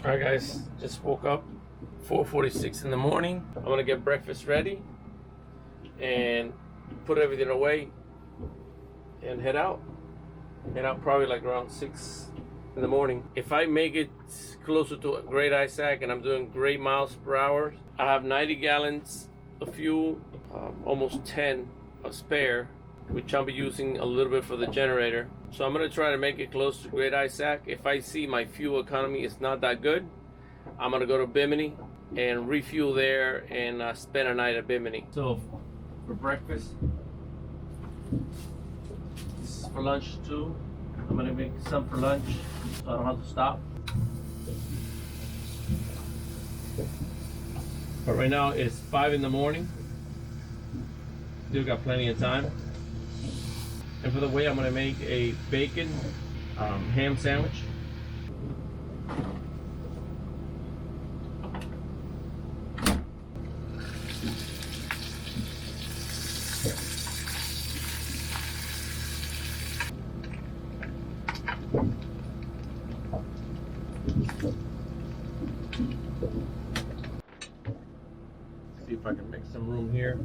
All right, guys, just woke up, 4:46 in the morning. I'm gonna get breakfast ready and put everything away and head out. Head out probably like around 6 in the morning. If I make it closer to Great Isaac and I'm doing great miles per hour, I have 90 gallons of fuel, almost 10 of spare, which I'll be using a little bit for the generator. So I'm gonna try to make it close to Great Isaac. If I see my fuel economy is not that good, I'm gonna go to Bimini and refuel there and spend a night at Bimini. So for breakfast, this is for lunch too. I'm gonna make some for lunch so I don't have to stop. But right now it's 5 in the morning. Still got plenty of time. And for the way, I'm gonna make a bacon ham sandwich. See if I can make some room here.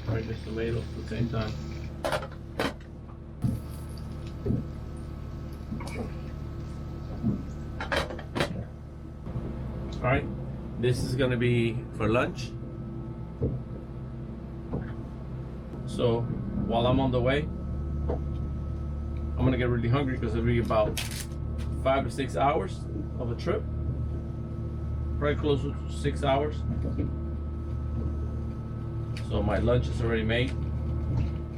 Right, just tomatoes at the same time. All right, this is gonna be for lunch. So while I'm on the way, I'm gonna get really hungry because it'll be about 5 to 6 hours of a trip. Probably closer to 6 hours. So my lunch is already made.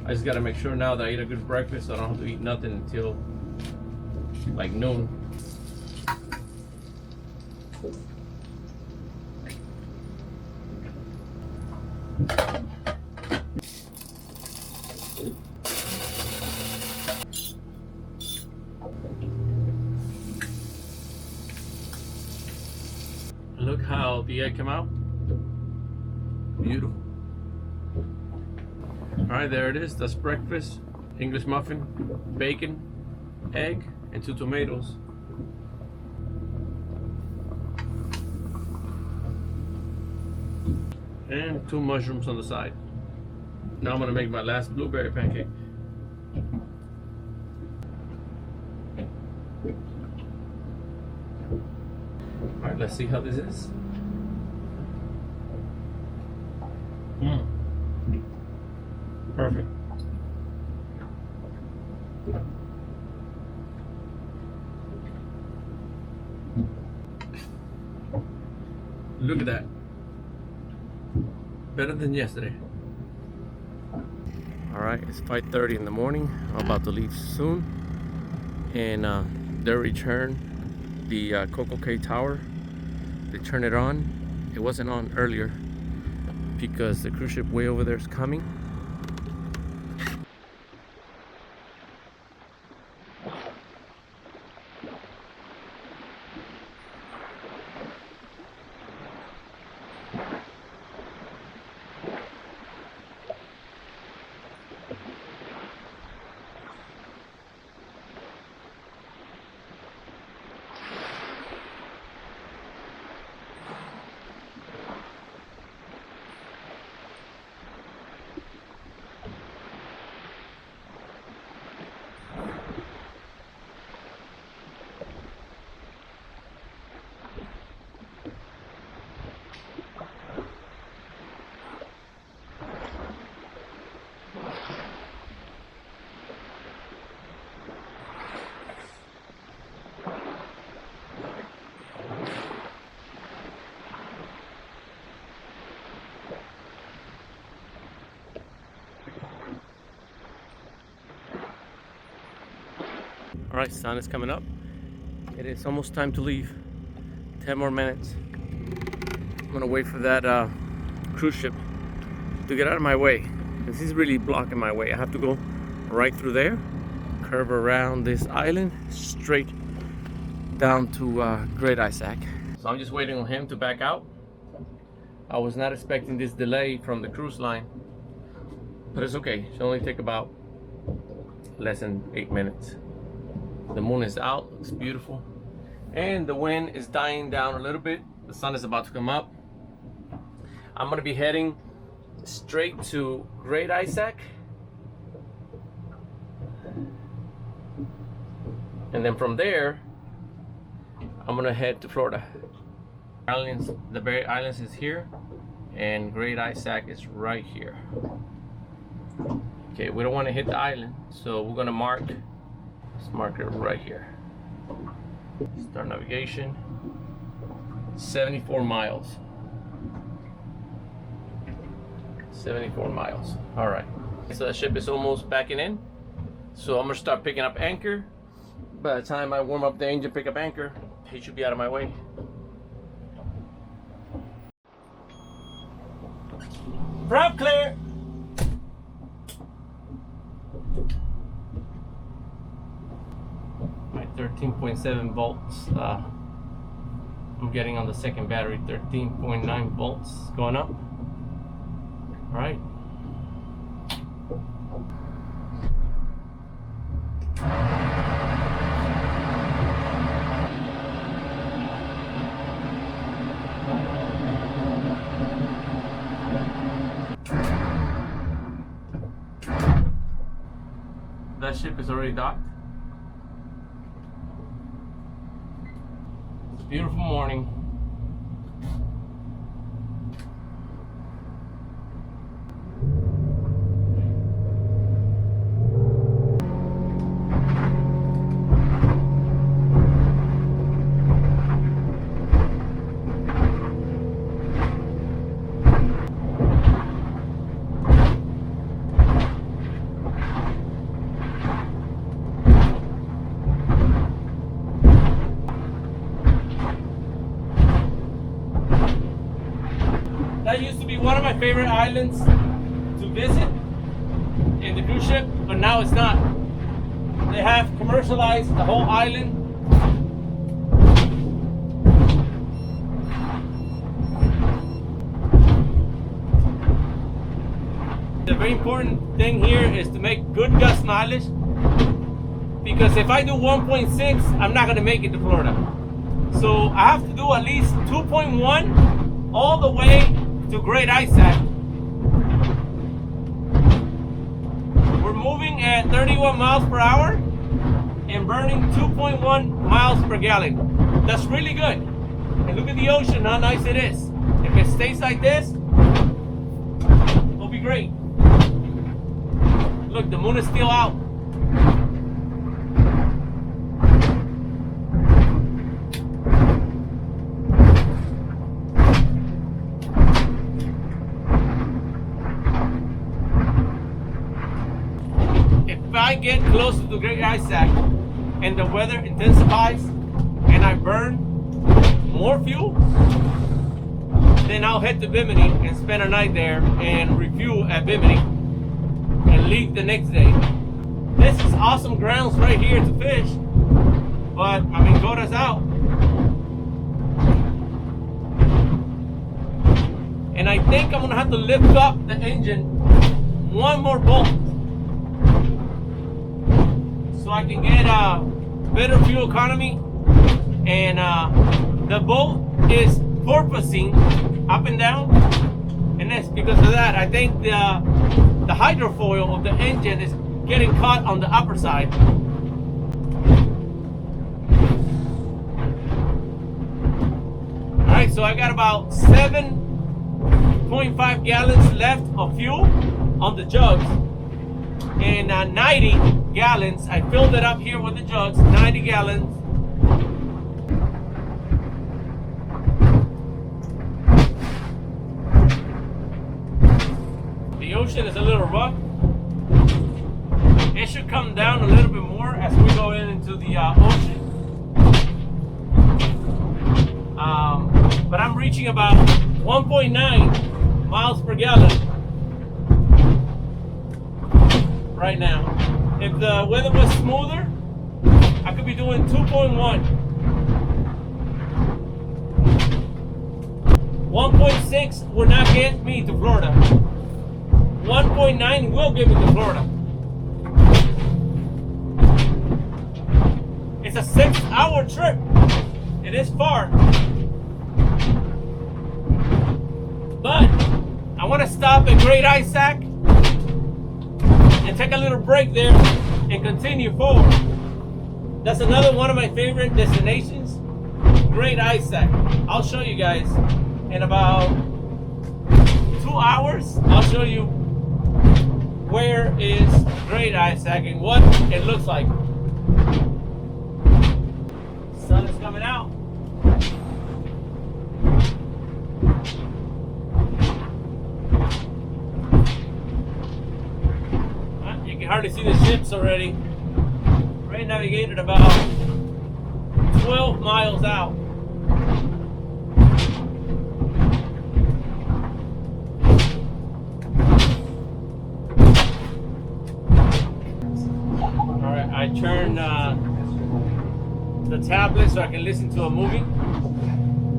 I just gotta make sure now that I eat a good breakfast so I don't have to eat nothing until like noon. Look how the egg came out. Beautiful. All right, there it is. That's breakfast. English muffin, bacon, egg, and 2 tomatoes. And 2 mushrooms on the side. Now I'm gonna make my last blueberry pancake. All right, let's see how this is. Perfect. Look at that. Better than yesterday. All right, it's 5:30 in the morning. I'm about to leave soon. And they return the Coco Cay Tower. They turn it on. It wasn't on earlier because the cruise ship way over there is coming. All right, sun is coming up. It is almost time to leave. 10 more minutes. I'm gonna wait for that cruise ship to get out of my way. This is really blocking my way. I have to go right through there, curve around this island, straight down to Great Isaac. So I'm just waiting on him to back out. I was not expecting this delay from the cruise line. but it's okay. It only take about less than 8 minutes. The moon is out, looks beautiful, and the wind is dying down a little bit. The sun is about to come up. I'm gonna be heading straight to Great Isaac, and then from there I'm gonna head to Florida. Islands, the Berry Islands is here, and Great Isaac is right here. Okay, we don't want to hit the island, so we're gonna let's mark it right here. Start navigation. 74 miles. 74 miles. All right. So the ship is almost backing in. So I'm gonna start picking up anchor. By the time I warm up the engine, pick up anchor, he should be out of my way. Prop clear. My 13.7 volts. I'm getting on the second battery. 13.9 volts going up. All right. That ship is already docked. It's a beautiful morning. That used to be one of my favorite islands to visit in the cruise ship, but now it's not. They have commercialized the whole island. The very important thing here is to make good gust mileage, because if I do 1.6, I'm not going to make it to Florida. So I have to do at least 2.1 all the way to Great Isaac. We're moving at 31 miles per hour and burning 2.1 miles per gallon. That's really good. And look at the ocean, how nice it is. If it stays like this, it'll be great. Look, the moon is still out. If I get closer to Great Isaac and the weather intensifies and I burn more fuel, then I'll head to Bimini and spend a night there and refuel at Bimini and leave the next day. This is awesome grounds right here to fish, but I mean, Goda's out. And I think I'm gonna have to lift up the engine one more bolt so I can get better fuel economy. And the boat is porpoising up and down, and that's because of that. I think the hydrofoil of the engine is getting caught on the upper side. Alright, so I got about 7.5 gallons left of fuel on the jugs, and 90 gallons. I filled it up here with the jugs, 90 gallons. The ocean is a little rough. It should come down a little bit more as we go into the ocean. But I'm reaching about 1.9 miles per gallon right now. If the weather was smoother, I could be doing 2.1. 1.6 would not get me to Florida. 1.9 will get me to Florida. It's a 6-hour trip. It is far. But I want to stop at Great Isaac and take a little break there and continue forward. That's another one of my favorite destinations, Great Isaac. I'll show you guys in about 2 hours. I'll show you where is Great Isaac and what it looks like. Sun is coming out. You can hardly see the ships already. Ray navigated about 12 miles out. Alright, I turned the tablet so I can listen to a movie.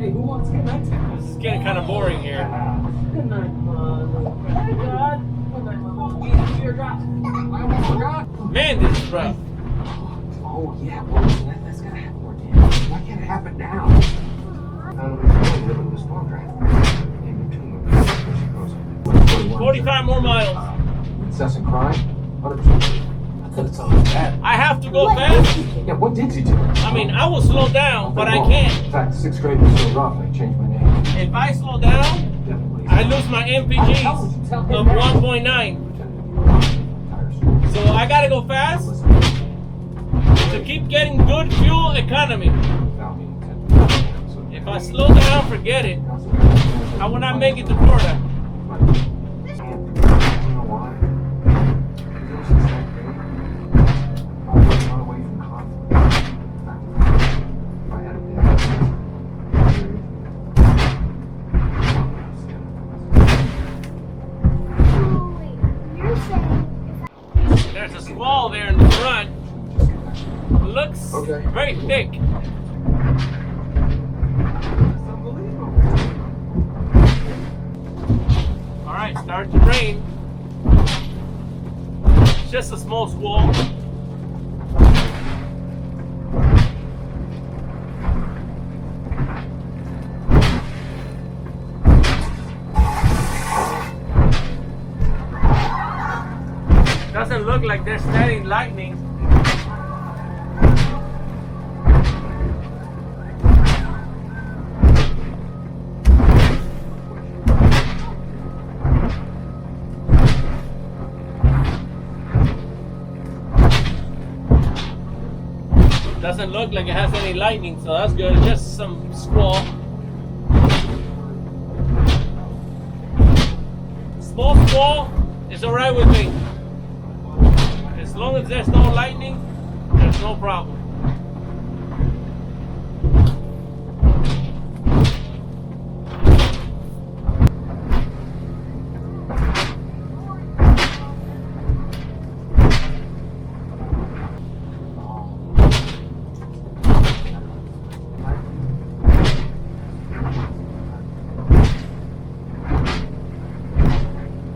Hey, who wants to get night? This is getting kind of boring here. Good night, Mom. Good night, God. Good night, Mom. I almost forgot. Man, this is rough. Oh, yeah. Well, that's gotta happen more damage. Why can't it happen now? I don't know. Living this longer. Maybe 2 months. 45 more miles. Incessant crime? 100%. I thought it's all bad. I have to go fast. Yeah, what did you do? I mean, I will slow down, but I can't. In fact, 6th grade was so rough, I changed my name. If I slow down, I lose my MPGs of 1.9. So I gotta go fast to keep getting good fuel economy. If I slow down, forget it. I will not make it to Florida. There's a squall there in the front. It looks very thick. Alright, start to rain. It's just a small squall. Doesn't look like there's steady lightning. Doesn't look like it has any lightning, so that's good. Just some squall. Small squall is alright with me. As long as there's no lightning, there's no problem.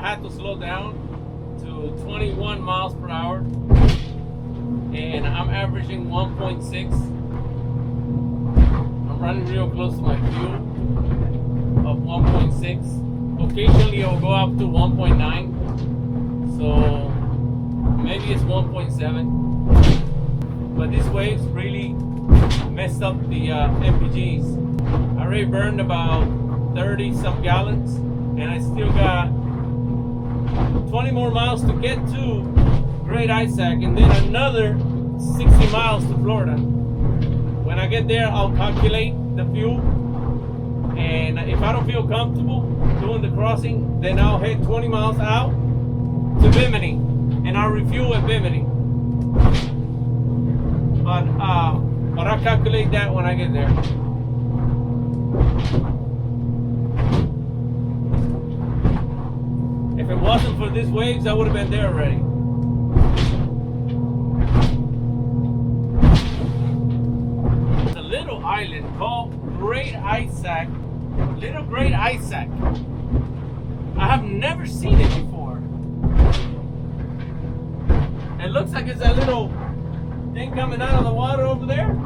I had to slow down to 21 miles per hour, and I'm averaging 1.6. I'm running real close to my fuel of 1.6. Occasionally I'll go up to 1.9, so maybe it's 1.7. But these waves really messed up the MPGs. I already burned about 30 some gallons, and I still got 20 more miles to get to Great Isaac, and then another 60 miles to Florida. When I get there, I'll calculate the fuel, and if I don't feel comfortable doing the crossing, then I'll head 20 miles out to Bimini, and I'll refuel at Bimini. But I'll calculate that when I get there. If it wasn't for these waves, I would have been there already. It's a little island called Great Isaac. Little Great Isaac. I have never seen it before. looks like it's a little thing coming out of the water over there.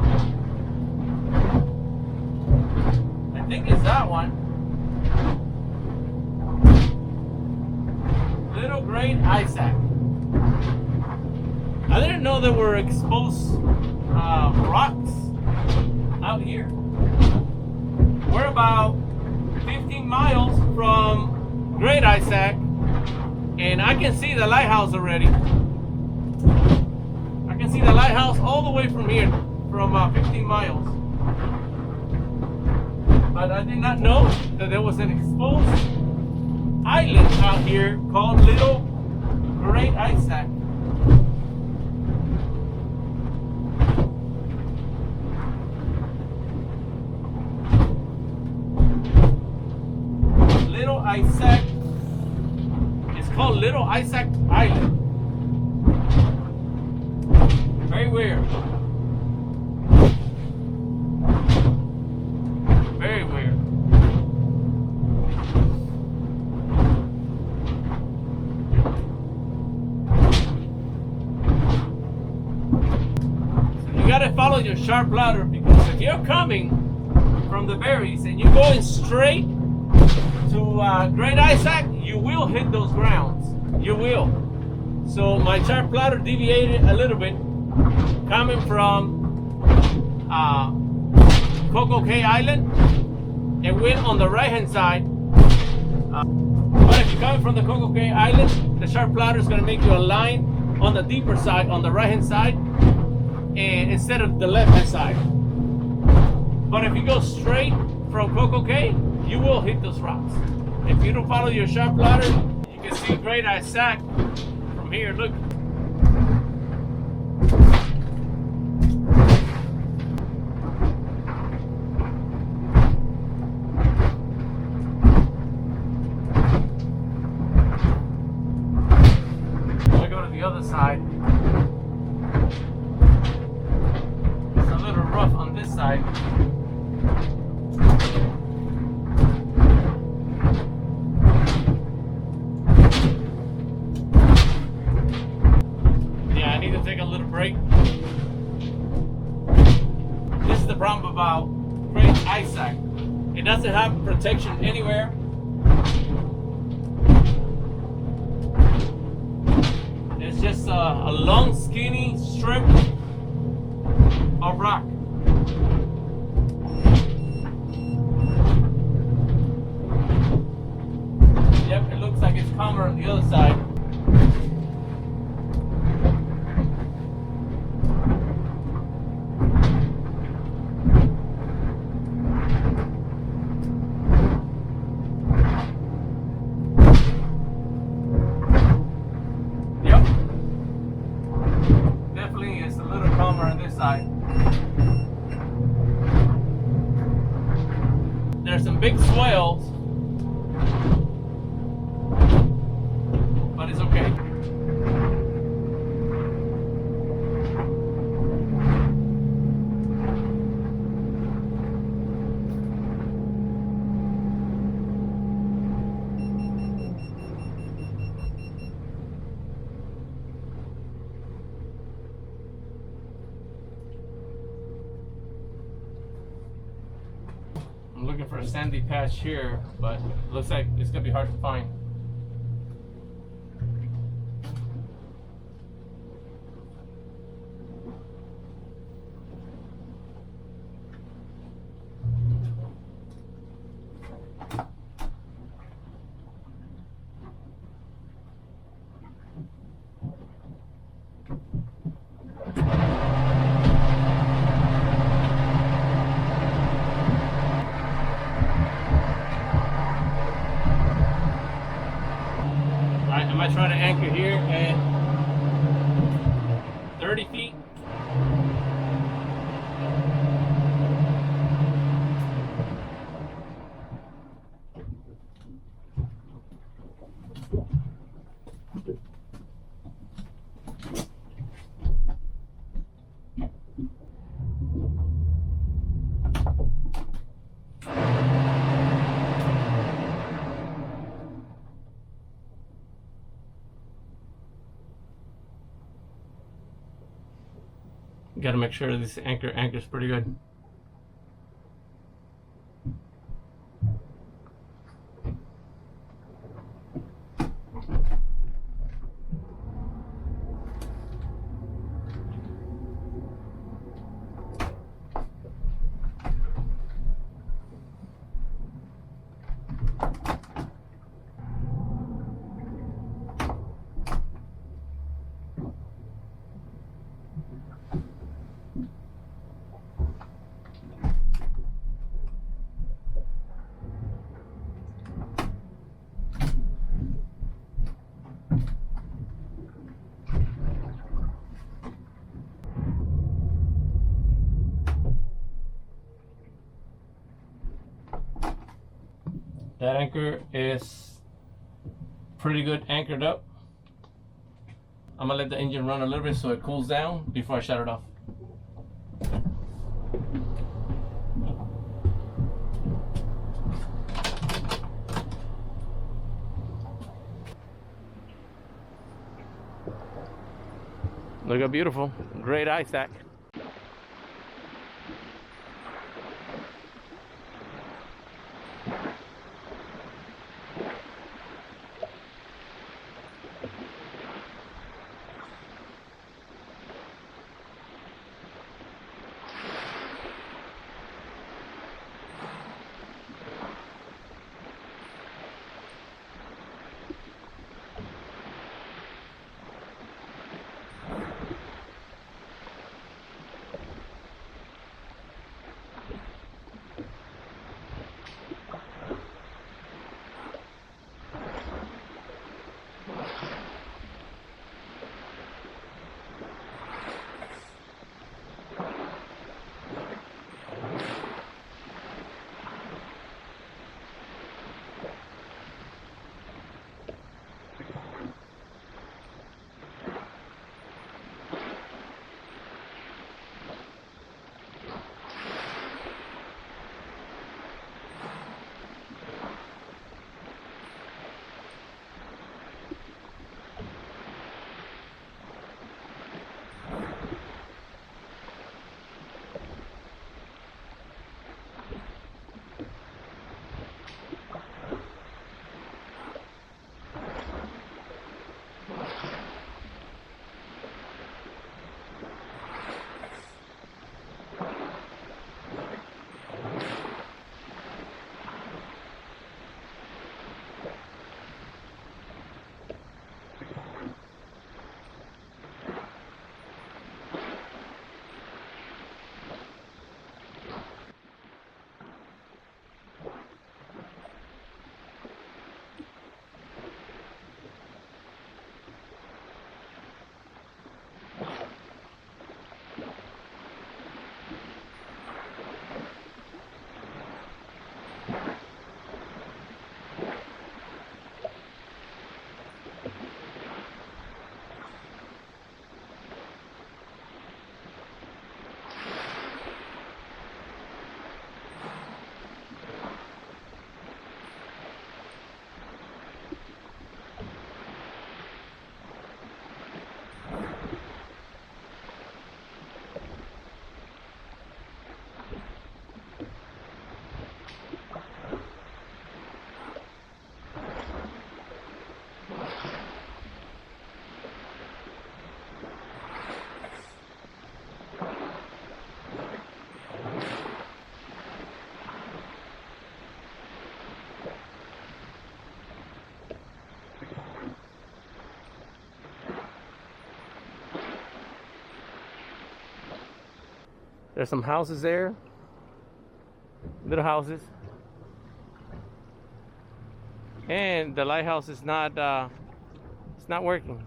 I think it's that one. Little great Isaac. I didn't know there were exposed rocks out here. We're about 15 miles from Great Isaac, and I can see the lighthouse already. I can see the lighthouse all the way from here, from 15 miles. But I did not know that there was an exposed island out here called Little Great Isaac. Little Isaac. It's called Little Isaac Island. Very weird. Very weird. So you gotta follow your sharp ladder, because if you're coming from the berries and you're going straight to Great Isaac, you will hit those grounds. You will. So my sharp ladder deviated a little bit, coming from Coco Cay Island, and went on the right hand side. But if you're coming from the Coco Cay Island, the sharp ladder is going to make you a line on the deeper side, on the right hand side, and instead of the left hand side. But if you go straight from Coco Cay, you will hit those rocks. If you don't follow your sharp ladder, you can see Great Isaac from here. Look. I go to the other side. It's a little rough on this side. Take a little break. This is the problem about Great Isaac. It doesn't have protection anywhere. It's just a long, skinny strip of rock. Yep, it looks like it's calmer on the other side. There's some big swells, but it's okay. I'm looking for a sandy patch here, but it looks like it's gonna be hard to find. I might try to anchor here at 30 feet. got to make sure this anchor's pretty good. That anchor is pretty good anchored up. I'm gonna let the engine run a little bit so it cools down before I shut it off. Look how beautiful. Great ice sack. There's some houses there, little houses, and the lighthouse is not it's not working.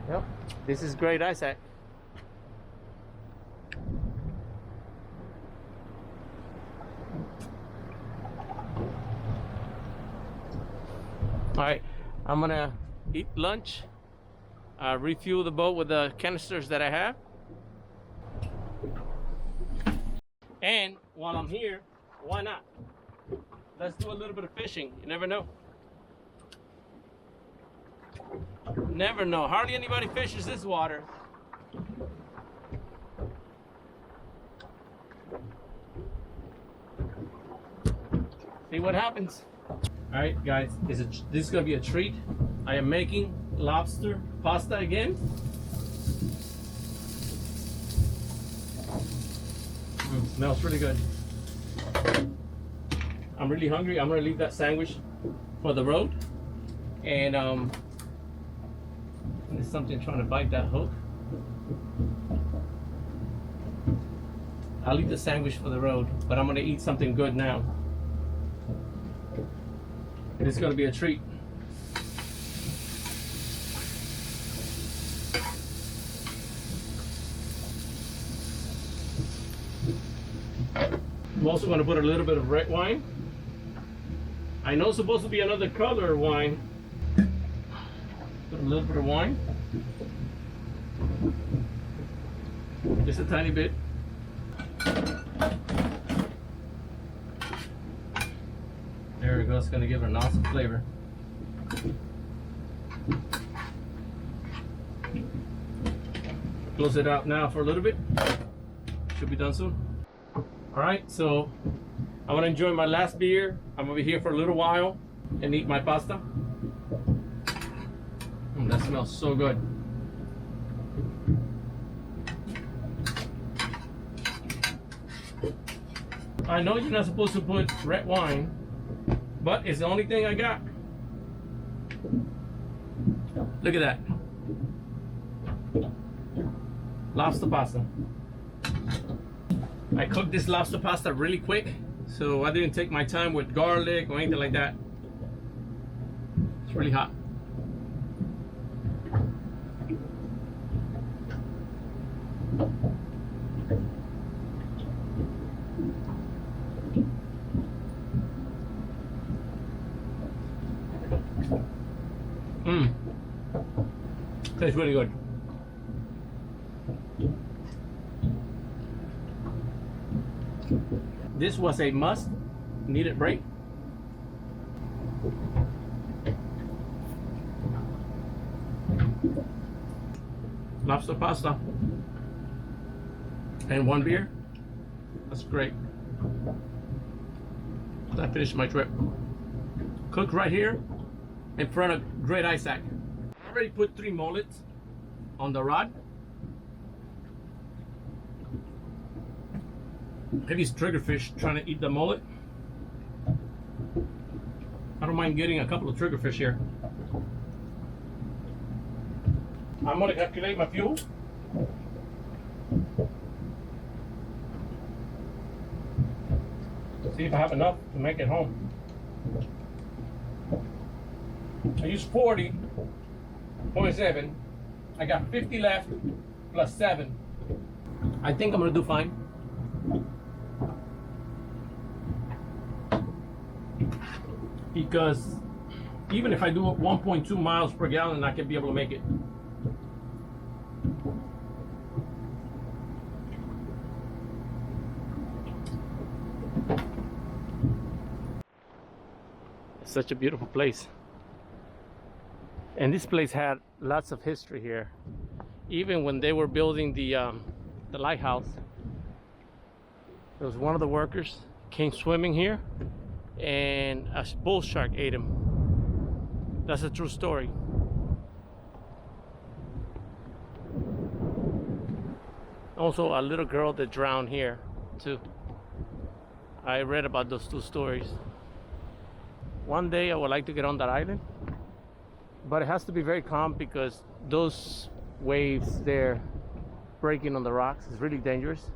Yep, this is great eyesight. All right, I'm gonna eat lunch, refuel the boat with the canisters that I have, and while I'm here, why not? Let's do a little bit of fishing. You never know. Never know. Hardly anybody fishes this water. See what happens. All right, guys, this is gonna be a treat. I am making lobster pasta again. Smells really good. I'm really hungry. I'm gonna leave that sandwich for the road. And there's something trying to bite that hook. I'll leave the sandwich for the road, but I'm gonna eat something good now. It's gonna be a treat. I'm also gonna put a little bit of red wine. I know it's supposed to be another color wine. Put a little bit of wine. Just a tiny bit. There we go, it's gonna give it an awesome flavor. Close it out now for a little bit. Should be done soon. All right, so I'm gonna enjoy my last beer. I'm gonna be here for a little while and eat my pasta. That smells so good. I know you're not supposed to put red wine, but it's the only thing I got. Look at that. Lobster pasta. I cooked this lobster pasta really quick, so I didn't take my time with garlic or anything like that. It's really hot. Tastes really good. This was a must, needed break. Lobster pasta and one beer. That's great. I finished my trip. Cooked right here in front of Great Isaac. I already put 3 mullets on the rod. Maybe it's triggerfish trying to eat the mullet. I don't mind getting a couple of triggerfish here. I'm gonna calculate my fuel. See if I have enough to make it home. I used 40.7. I got 50 left plus 7. I think I'm gonna do fine. Because even if I do 1.2 miles per gallon, I can be able to make it. It's such a beautiful place. And this place had lots of history here. Even when they were building the lighthouse, there was one of the workers came swimming here and a bull shark ate him. That's a true story. Also a little girl that drowned here too. I read about those 2 stories. One day I would like to get on that island, but it has to be very calm because those waves there breaking on the rocks is really dangerous.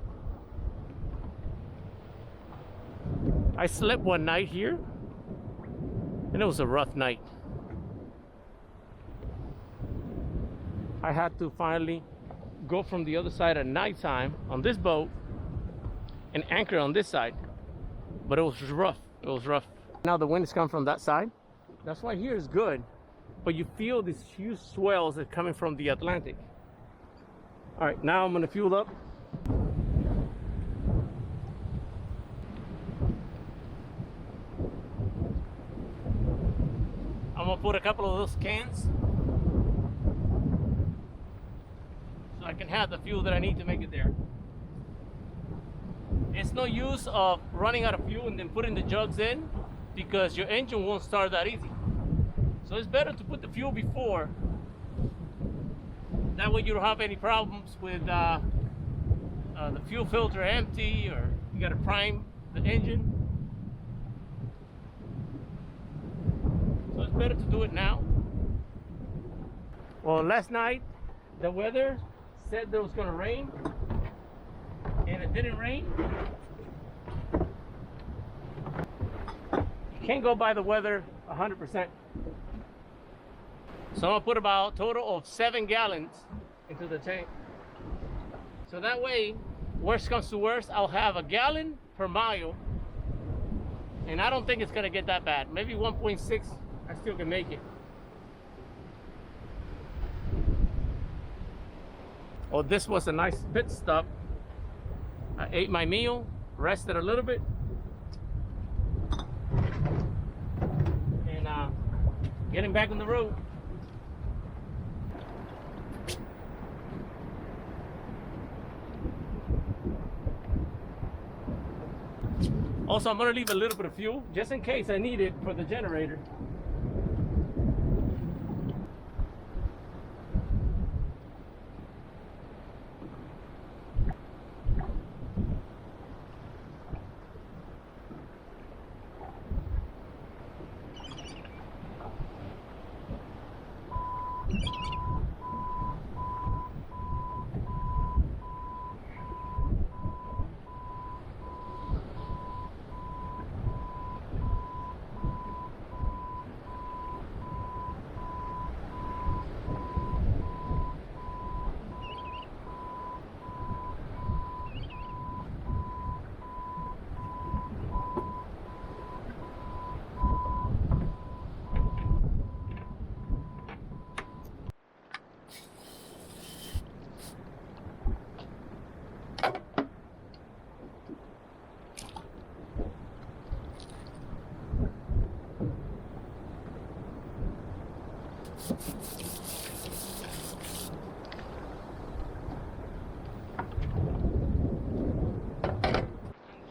I slept one night here and it was a rough night. I had to finally go from the other side at nighttime on this boat and anchor on this side, but it was rough. It was rough. Now the wind is coming from that side. That's why here is good, but you feel these huge swells that are coming from the Atlantic. All right, now I'm gonna fuel up. I'm gonna put a couple of those cans can have the fuel that I need to make it there. It's no use of running out of fuel and then putting the jugs in, because your engine won't start that easy. So it's better to put the fuel before. That way you don't have any problems with the fuel filter empty, or you got to prime the engine. So it's better to do it now. Well, last night the weather said that it was going to rain, and it didn't rain. You can't go by the weather 100%. So I'm gonna put about a total of 7 gallons into the tank. So that way, worst comes to worst, I'll have a gallon per mile. And I don't think it's gonna get that bad. Maybe 1.6, I still can make it. Oh, this was a nice pit stop. I ate my meal, rested a little bit, and getting back on the road. Also, I'm gonna leave a little bit of fuel just in case I need it for the generator.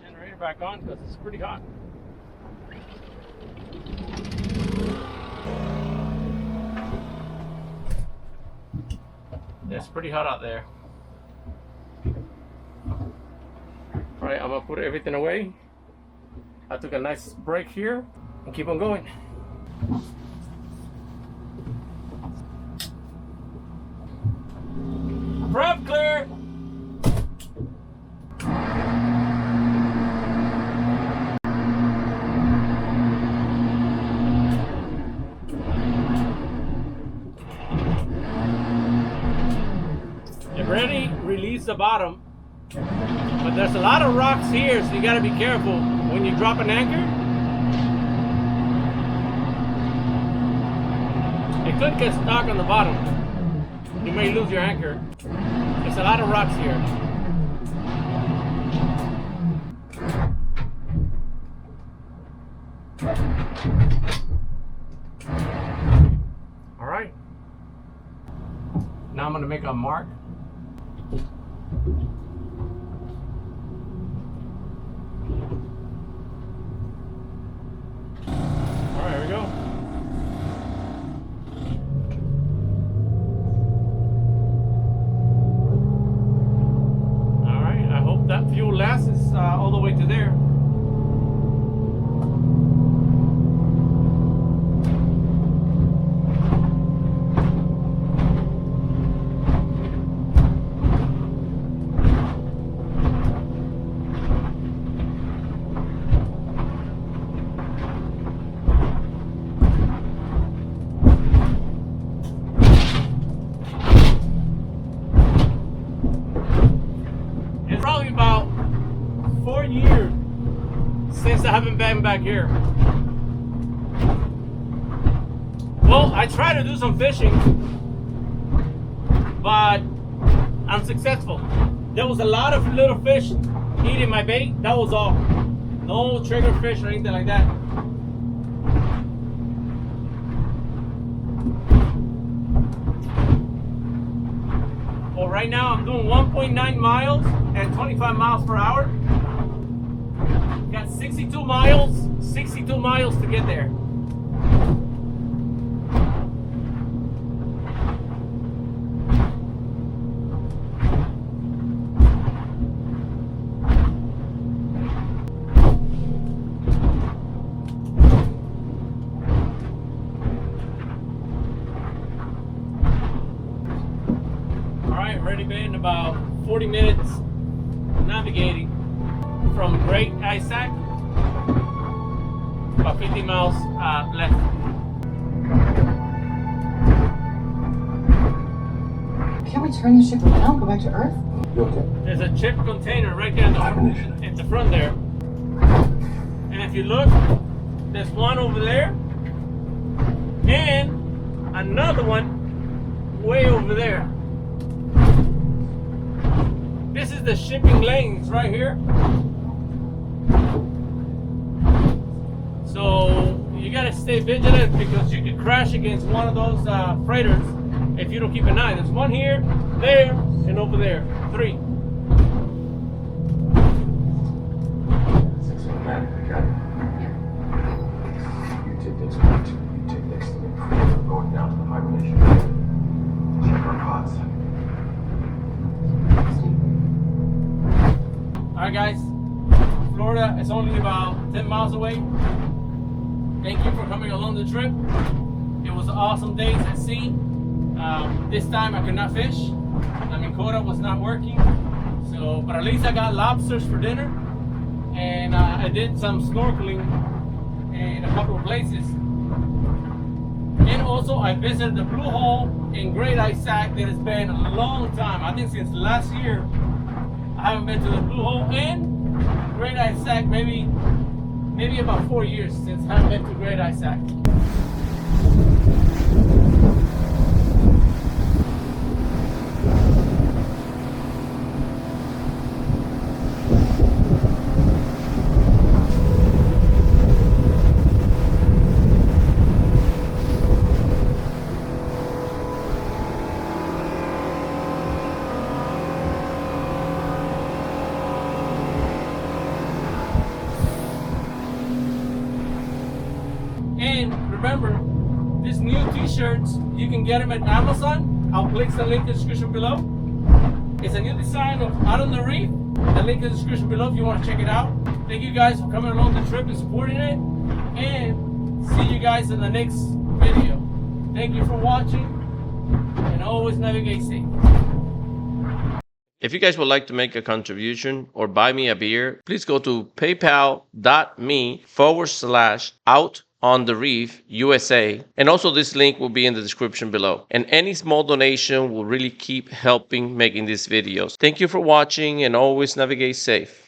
Generator back on because it's pretty hot. It's pretty hot out there. Alright, I'm gonna put everything away. I took a nice break here and keep on going. Prep clear! Get ready, release the bottom. But there's a lot of rocks here, so you gotta be careful when you drop an anchor. It could get stuck on the bottom. You may lose your anchor. There's a lot of rocks here. All right. Now I'm gonna make a mark. All right, here we go. That fuel lasts all the way to there. Probably about 4 years since I haven't been back here. Well, I tried to do some fishing, but unsuccessful. There was a lot of little fish eating my bait. That was all. No trigger fish or anything like that. So right now I'm doing 1.9 miles at 25 miles per hour. Got 62 miles to get there. Alright, I'm ready to be in about 40 minutes navigating from Great Isaac. About 50 miles left. Can't we turn this ship around, go back to Earth? You okay? There's a chip container right there at the front there. And if you look, there's one over there and another one way over there. This is the shipping lanes right here. So you gotta stay vigilant because you could crash against one of those freighters if you don't keep an eye. There's one here, there, and over there. 3. Six automatic, I got it. You take this one too. You take next to me. We're going down to the hibernation. Check our pods. Alright guys, Florida is only about 10 miles away. Thank you for coming along the trip. It was awesome days at sea. This time I could not fish. I mean, quota was not working. So, but at least I got lobsters for dinner. And I did some snorkeling in a couple of places. And also I visited the Blue Hole in Great Isaac. That has been a long time. I think since last year I haven't been to the Blue Hole and Great Isaac. Maybe about 4 years since I haven't been to Great Isaac. And remember, these new t-shirts, you can get them at Amazon. I'll place the link in the description below. It's a new design of Out on the Reef. The link in the description below if you want to check it out. Thank you guys for coming along the trip and supporting it. And see you guys in the next video. Thank you for watching. And always navigate safe. If you guys would like to make a contribution or buy me a beer, please go to paypal.me/out on the Reef USA, and also this link will be in the description below. And any small donation will really keep helping making these videos. Thank you for watching and always navigate safe.